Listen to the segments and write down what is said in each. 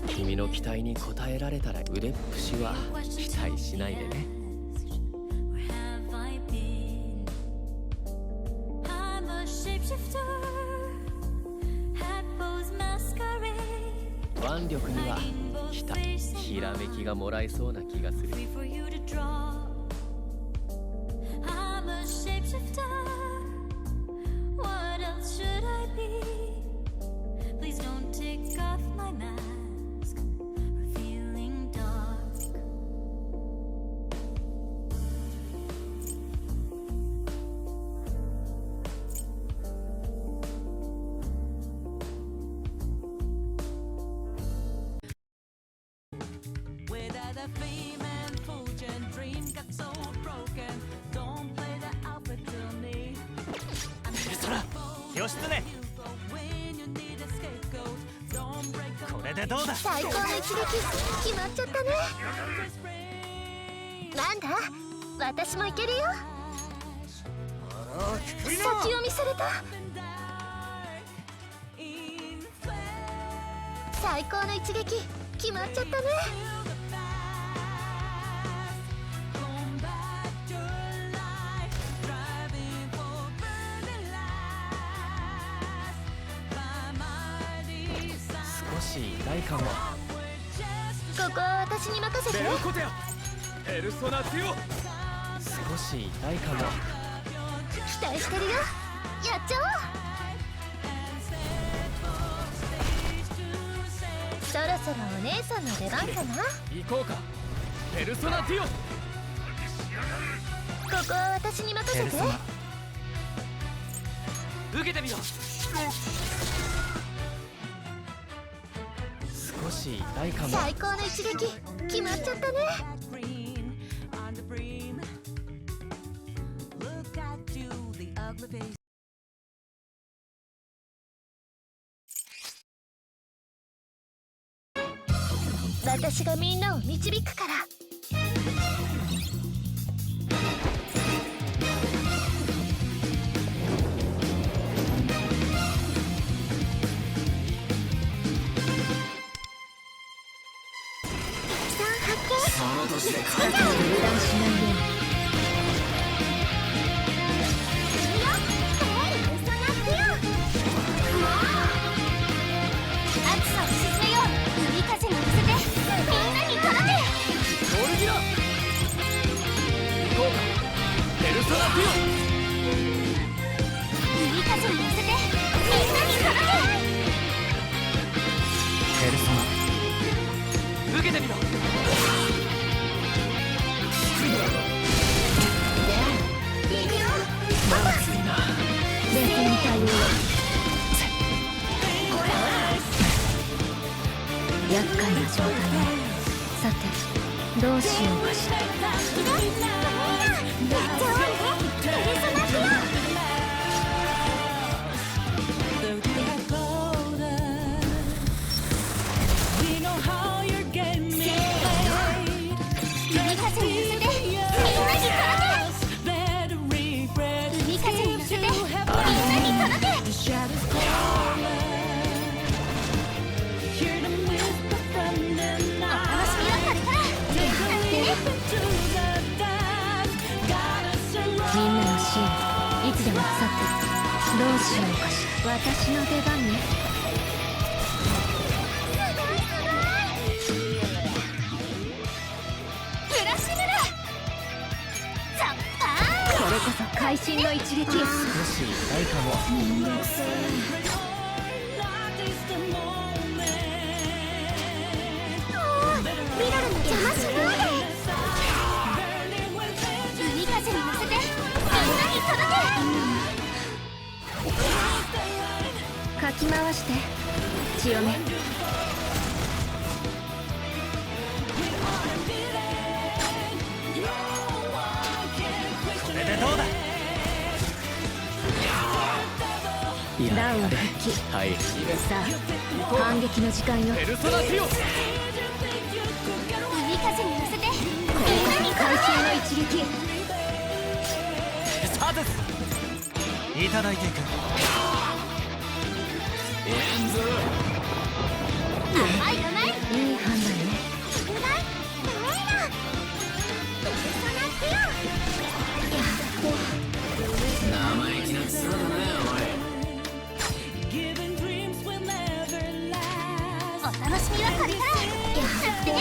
君の期待に応えられたら腕っぷしは期待しないでね。腕力には期待、ひらめきがもらえそうな気がする。義経、これでどうだ。最高の一撃決まっちゃったね。なんだ、私もいけるよ。先読みされた。最高の一撃決まっちゃったね。少し痛いかも。ここは私に任せて。ベルコテア、ペルソナデュオ。少し痛いかも。期待してるよ。やっちゃおう。そろそろお姉さんの出番かな。行こうか、ペルソナデュオ。ここは私に任せて。受けてみろ。少し痛いかも。最高の一撃決まっちゃったね。私がみんなを導くから。その年で油断しないように。受けてみろ。厄介な状態ね。さてどうしようかしら。やっちゃおうね、ペルソナデュオ。みんなのシーンいつでも腐ってる。どうしようかしら。私の出番ね。ブラシムラザッパーン。これこそ会心の一撃。少し痛いかも。めんどくせえ。ミラルの邪魔しないで。海風に乗せてみんなに届け。かき回して強め。これでどうだ。ダウン復帰。はい。さあ反撃の時間よ。ペルソナデュオ。海風に乗せ一撃さていただいていく。甘い甘い、いい判断ね。うまい、ダメだ。ペルソナティオ。やっ生意気なツラだねお楽しみはこれから。やって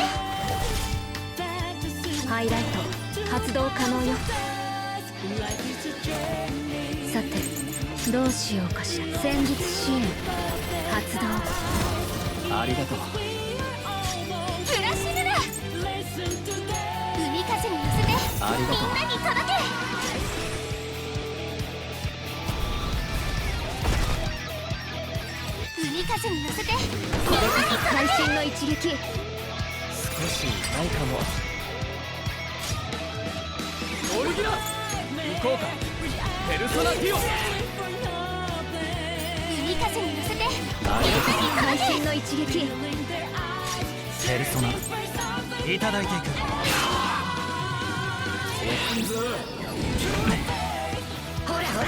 ハイライト発動可能よ。さてどうしようかしら。戦術支援発動。ありがとう。ブラシルラ海風に乗せてありがとう。みんなに届け。海風に乗せてみんなに届け。会心の一撃。少し痛いかも。オルギラ行こうか。ペルソナティオ。海風に乗せてありがとう。会心の一撃。ペルソナいただいていく。ほらほら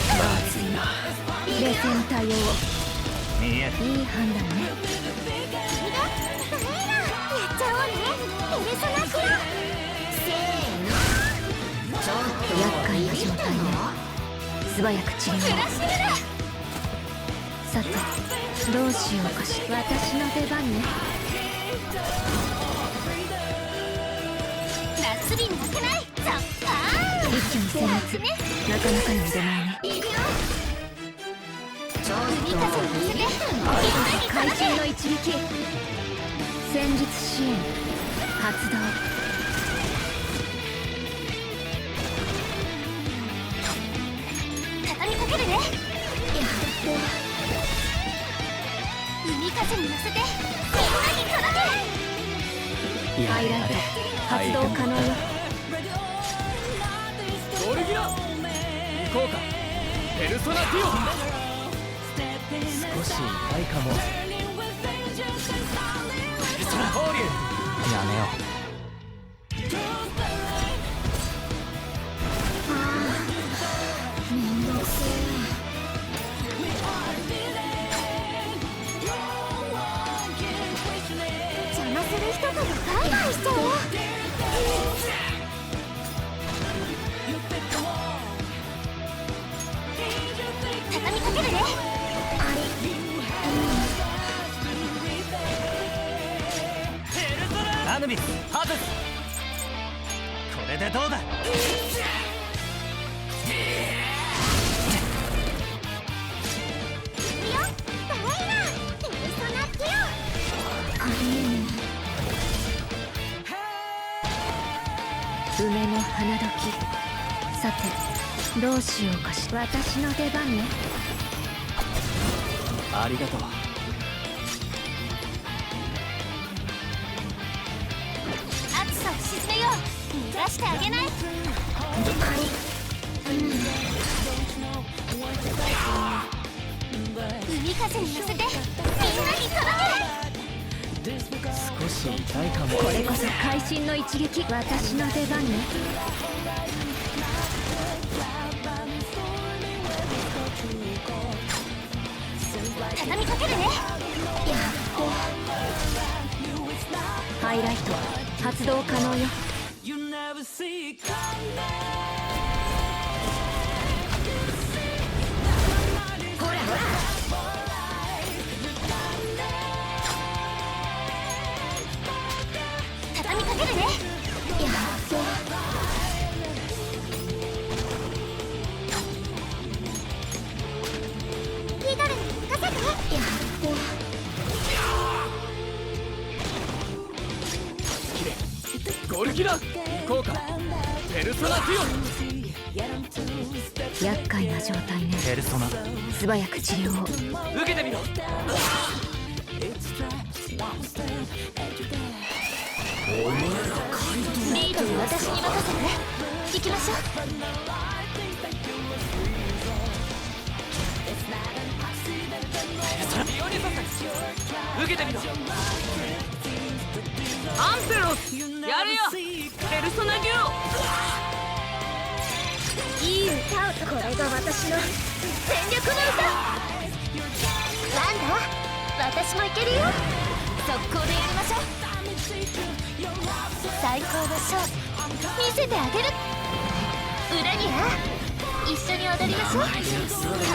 まずいな。冷静に対応を。見える。いい判断ね。君がダメだ。やっちゃおうね。ペルソナティオ。せーの。ちょっと厄介な状態ね。素早く治療を。さてどうしようかしら。私の出番ね。夏日に負けない。ザッパーン。一気に殲滅。なかなかの腕前ね。いくよ。海風に乗せてみんなに会心の一撃。戦術支援発動。畳みかけるね。やっと海風に乗せてみんなに届け。ハイライト発動可能よ。オルギラ行こうか。ペルソナティオ。少し痛いかも。ペルソナ放流。やめよめんどくせえ。邪魔する人ともバイバイしちゃおう。畳みかけるね。あれアヌビスハズス。これでどうだ。梅の花時。さてどうしようかしら。私の出番ね。う。ありがとう。暑さを鎮めよう。逃がしてあげない。海風に乗せてみんなに届け。少し痛いかも。これこそ会心の一撃。私の出番ね。畳みかけるね。やっとハイライト発動可能よ。ほらほら畳みかけるね。やっとリドルに任せて。やっとゴルギラ行こうか。ペルソナティ厄介な状態ね。オ。ペルソナ素早く治療を。受けてみろ。リードは私に任せて。行きましょう。ペルソナビオニソス。受けてみろ。アンペロスやるよ。ペルソナデュオ。いい歌をこれが私の全力の歌。なんだ私もいけるよ。速攻でやりましょう。最高のショー見せてあげる。裏には一緒に踊りましょう。か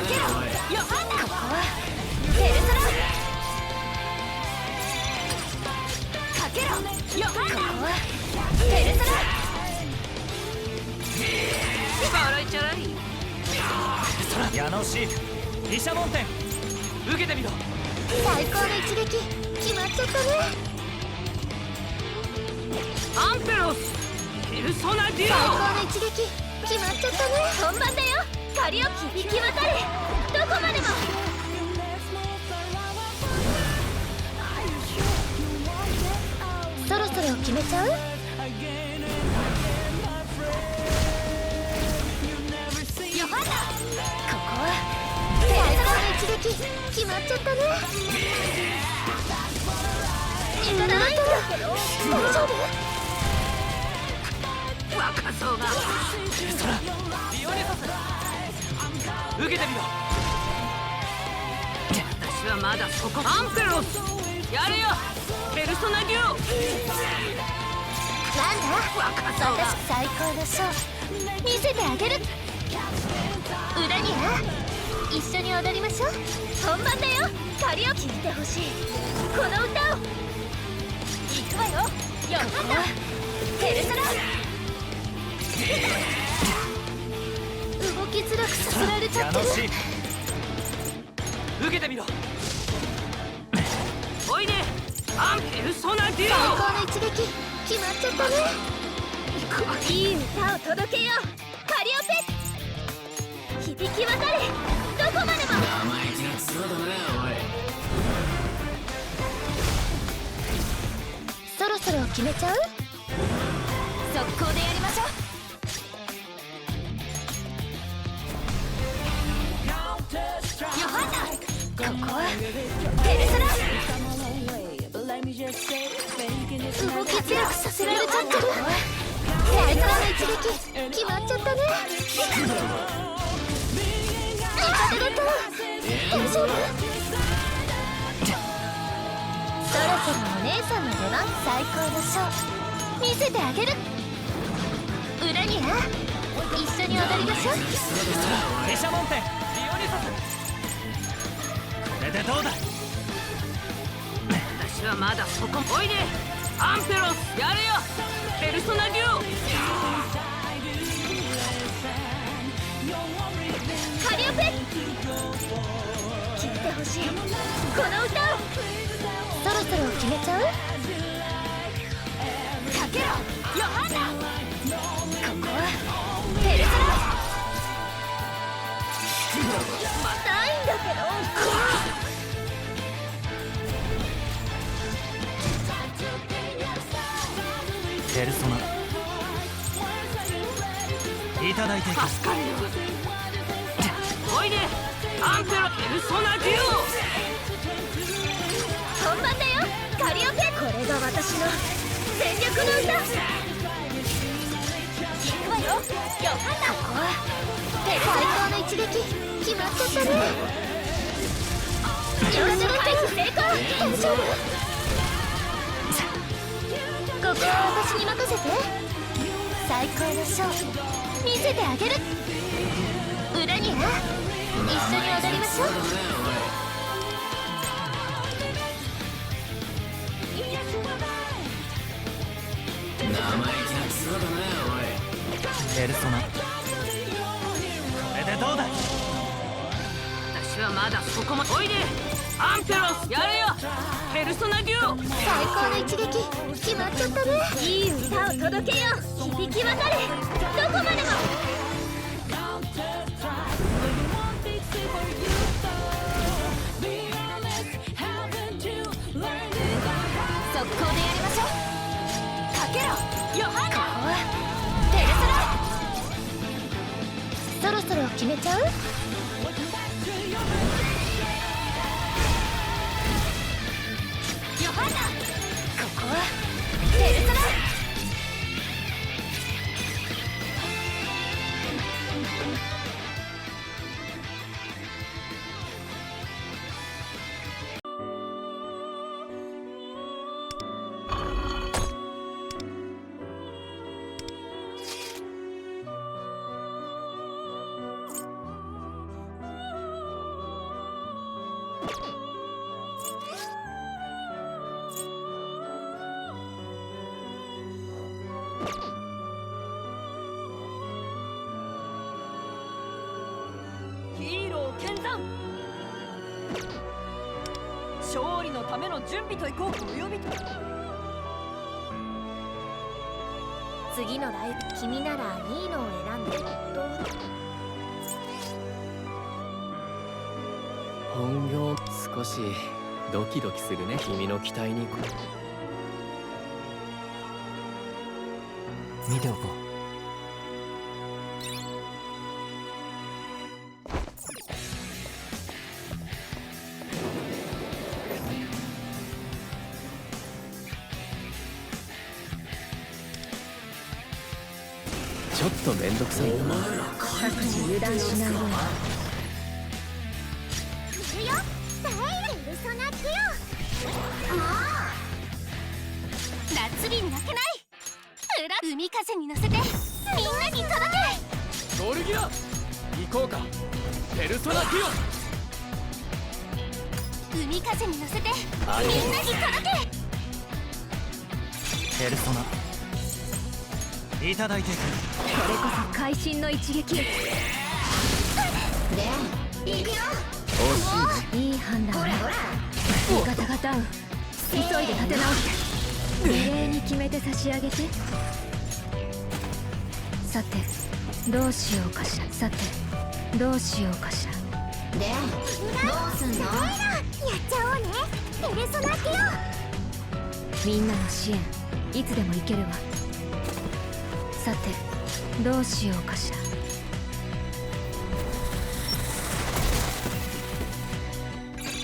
けろヨハンナ。ここはペルソナ。かけろヨハンナ。ここはペルソナ。バライチャライ矢野シーク毘沙門天受けてみろ。最高の一撃決まっちゃったね。アンペロスペルソナデュ最高オ。の一撃決まっちゃったね。本番だよ。借りを響き渡れ。どこまでも。そろそろ決めちゃう。ヨハンナ。ここは最高の一撃決まっちゃったね。いかないんだけど大丈夫。若そうがペルソナリオネサス受けてみろ。私はまだそこ。アンペロスやれよペルソナデュオ。なんだ私最高のショー見せてあげる。裏には一緒に踊りましょう。本番だよ。借りを聴いてほしいこの歌を。いくわよヨハンナペルソナ。動きづらくさせられちゃってる。受けてみろ。おいでアンペルソナデュ最オ。高の一撃決まっちゃったね。いい歌を届けようカリオペ。響き渡れどこまでも。生意気なクソだなおい。そろそろ決めちゃう。速攻でやりましょう。ヨハンナここはペルソナ。動きづらくさせられちゃってる。最高の一撃決まっちゃったね。ありがとう。大丈夫。そろそろお姉さんの出番。最高のショー見せてあげる。裏には一緒に踊りましょう。毘沙門天リオネサスこれでどうだ。私はまだそこ。おいでアンペロスやれよペルソナデュオ。カリオペ聴いてほしいこの歌を。そろそろ決めちゃう。かけろヨハンナ。ここはペルソナ。ないんだけど。ペルソナいただいていく。助かるよ。おいでアンペロペルソナデュオ。本番だよカリオペ。これが私の全力の歌。いくわよヨハンナ。ここは最高の一撃決まっちゃったね。よろしく回避成功。大丈夫。ここは私に任せて。最高のショー見せてあげる。裏には一緒に踊りましょう。生意気なクソだなおい。ペルソナこれでどうだ。私はまだそこまで。おいでアンペロスやれよペルソナデュオ。最高の一撃決まっちゃったね。いい歌を届けよう響き渡れどこまでも。速攻でやりましょう。かけろヨハンナ。ここはペルソナ。そろそろ決めちゃう。ヨハンナ。ここはペルソナ。ヒーロー見参。勝利のための準備といこう。お呼びと。次のライブ君ならいいのを選んで。本業少しドキドキするね。君の期待に見ておこう。ちょっとめんどくさいな。各自油断しないように。いるよ、ペルソナクよ。夏日に負けない。海風に乗せてみんなに届け。ゴルギラ行こうか。ペルソナキヨ。海風に乗せてみんなありがとうに届け。ペルソナいただいていく。これこそ会心の一撃。で行くよ。惜しいね。いい判断ね。味方がダウン。急いで立て直してリレーに決めて差し上げて。さてどうしようかしら。さてどうしようかしら。でどうすんの。やっちゃおうね。ペルソナキよ。みんなの支援いつでも行けるわ。さてどうしようかしら。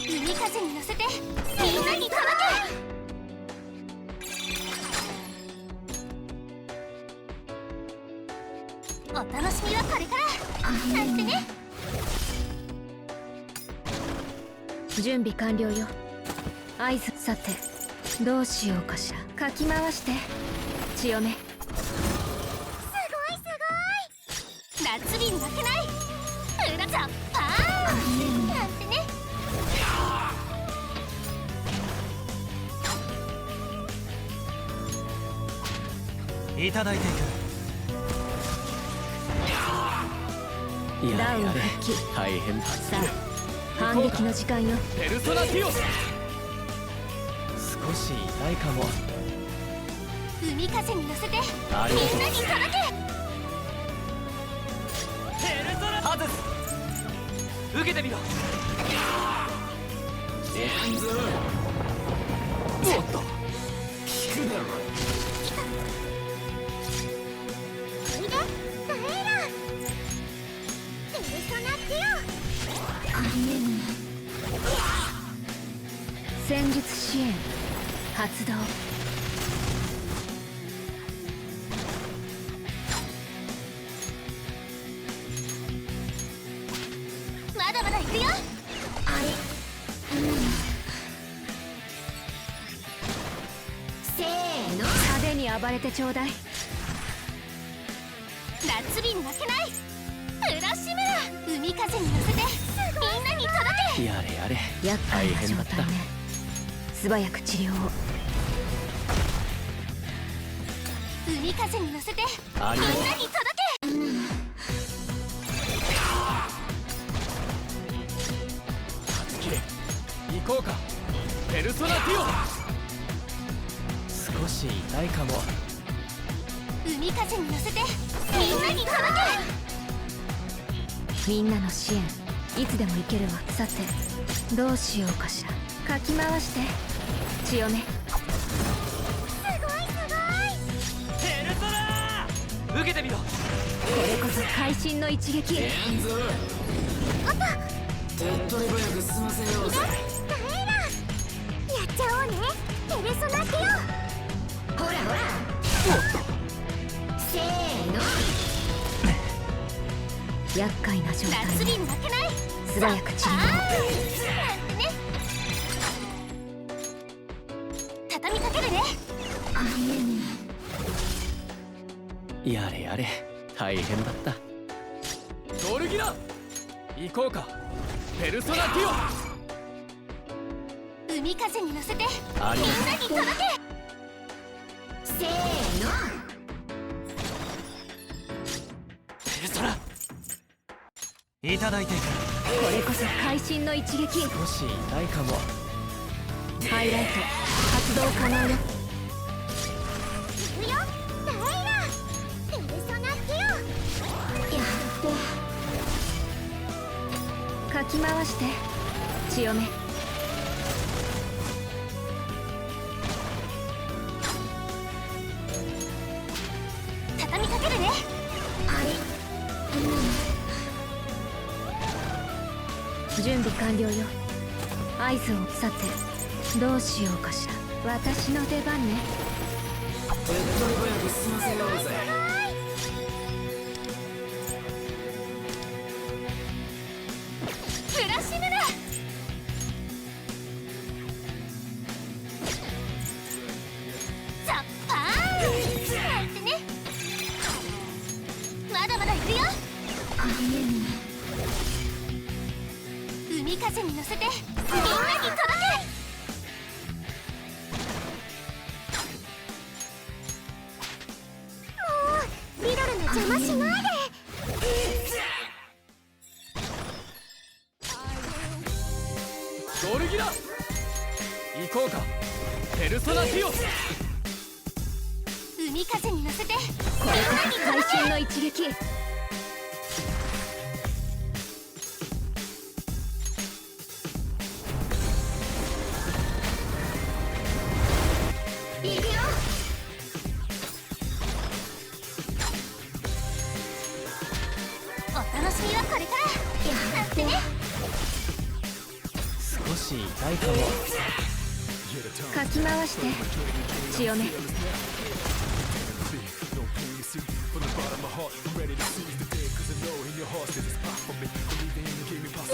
海風に乗せてみんなに届け。お楽しみはこれからなんてね。準備完了よ。合図。さてどうしようかしら。かき回して強め。夏日に負けない。ウラジャパーンなんてね。いただいていく。やダウンれやれ復帰。大変だ。さあ反撃の時間よ。ペルソナキヨ。少し痛いかも。海風に乗せてみんなありがとうに届け。ハズス受けてみろ。おっと効くだろ。おいでダエラ。ペルソナキよ。戦術支援発動。まだまだ行くよ。せーの。派手に暴れてちょうだい。夏日に負けない。フラッシュメラ。海風に乗せてみんなに届け。やれやれ厄介な大変だった状態ね。素早く治療を。海風に乗せてみんなありがとうに届け。断ち切れ行こうか。ペルソナティオ。少し痛いかも。海風に乗せてみんなに届け。みんなの支援いつでも行けるわ。さてどうしようかしら。かき回して強め。すごいすごい。ペルソナ受けてみろ。これこそ会心の一撃。手っ取り早く進ませようぜ。ダエラやっちゃおうね。ペルソナキよ。ほらほら。せーの。厄介な状態。夏日に負けない。素早く治療を。なんてね。畳みかけるね。やれやれ大変だった。ゴルギラ行こうか。ペルソナティオ。海風に乗せてみんありがとうなに届け。せーの。いただいていく。これこそ会心の一撃。少し痛いかも。ハイライト発動可能よ。いくよ、ダイラペルソナティオ。やってかき回して強め。畳みかけるね。はい、準備完了よ。合図を。さてどうしようかしら。私の出番ね。手っ取り早く済ませようぜ。フラッシュムだ。ザッパーンなんてね。まだまだいくよ。ありえん。海風に乗せてみんなに届け。ミドルの邪魔しないで。ドルギラ行こうか。ペルソナティオ。海風に乗せてこれこそ会心の一撃。いくよ。お楽しみはこれからなんてね。少し痛いかも。かき回して強め。ミ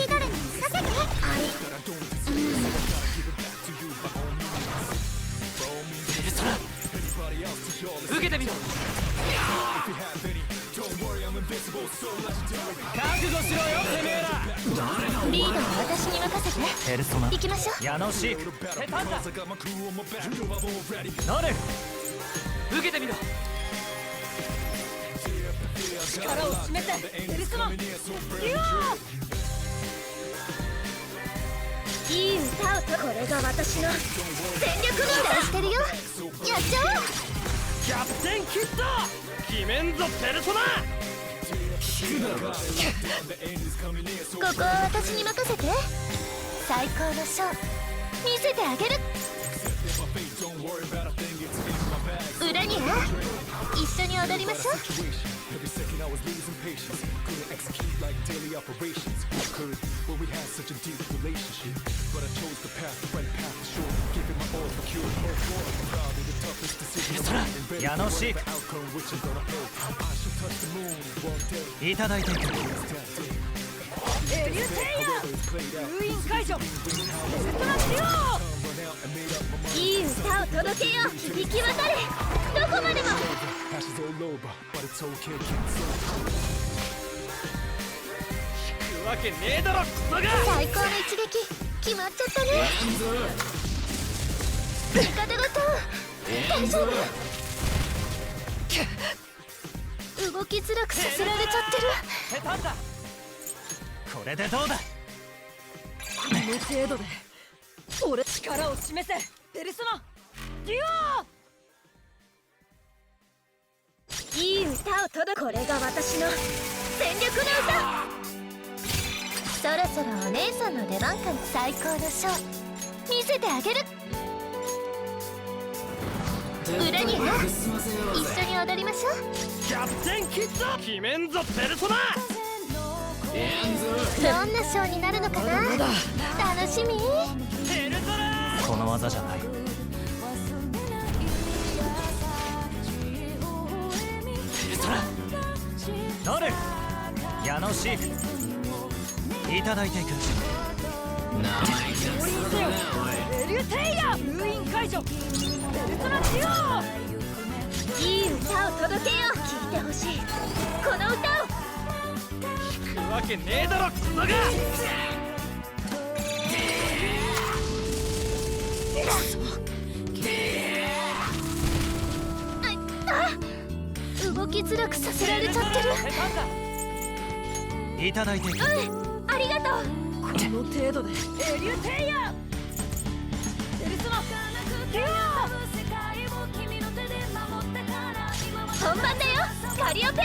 ドルに任せて。はい、ペルソナ受けてみろ。覚悟しろよてめえら。リードは私に任せて。ペルソナ行きましょう。矢野シーフ。ペタンだ。ノル受けてみろ。力を示せペルソナデュいい歌をと。これが私の全力の出してるよ。やっちゃおう。キャプテンキッド決めんぞペルソナ。ここは私に任せて。最高のショー見せてあげる。裏には一緒に踊りましょう。ペルソナ矢野シーフ。いただいていく。エリュテイヤ封印解除ペルソナデュいい歌を届けよう。響き渡れどこまでも。引くわけねえだろクソが。最高の一撃決まっちゃったね。味方が大丈夫。動きづらくさせられちゃってる。ペタンだ。これでどうだ。この程度で俺力を示せペルソナデュいい歌を届け。これが私の全力の歌。そろそろお姉さんの出番かな。最高のショー見せてあげる。裏には一緒に踊りましょう。キャプテンキッド決めんぞペルソナ。どんなショーになるのかな。楽しみ。ペルソナこの技じゃない。ペルソナノル矢野シーフ。いただいていく。降臨せよエリュテイヤ封印解除ペルソナデュいい歌を届けよう。聴いてほしいこの歌を。引くわけねえだろクソが。動きづらくさせられちゃってる。いただいていく。ありがとう。この程度でエリューテイヤーペルソナデュ本番だよカリオペ。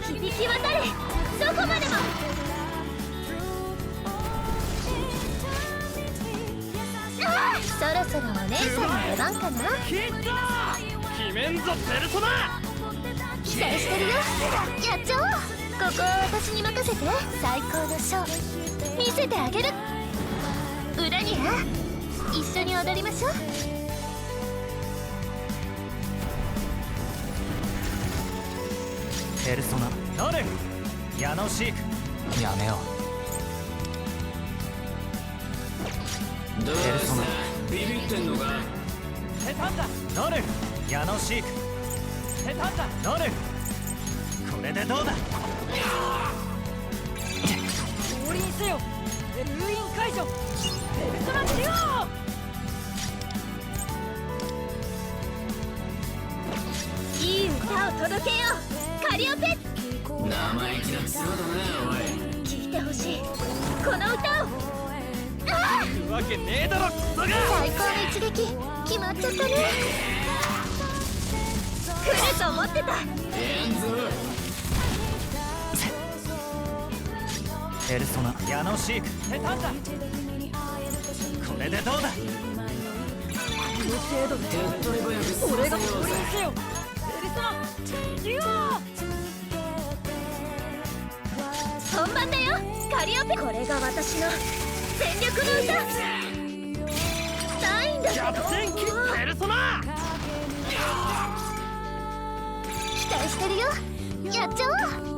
響き渡れどこまでも。そろそろお姉さんの出番かな。決めんぞペルソナ。期待してるよ。やっちゃおう。ここは私に任せて。最高のショー見せてあげる。裏には一緒に踊りましょう。ペルソナノル矢野シーク。やめよう。どうしたビビってんのか。セタンだノル矢野シーク。セタンだノルこれでどうだ。降臨せよ封印解除ペルソナデュオ。いい歌を届けようカリオペ。生意気な強だねおい。聴いてほしいこの歌を。わけねえだろクソが。最高の一撃決まっちゃったね。来ると思ってた。えんぞ。ペルソナ矢野シーク。セタンだこれでどうだ。この程度で手っ取り早く済ま俺がせようぜ。降臨せよペルソナデュオ。本番だよカリオペ。これが私の全力の歌。ないんだけどペルソナ。期待してるよ。やっちゃおう。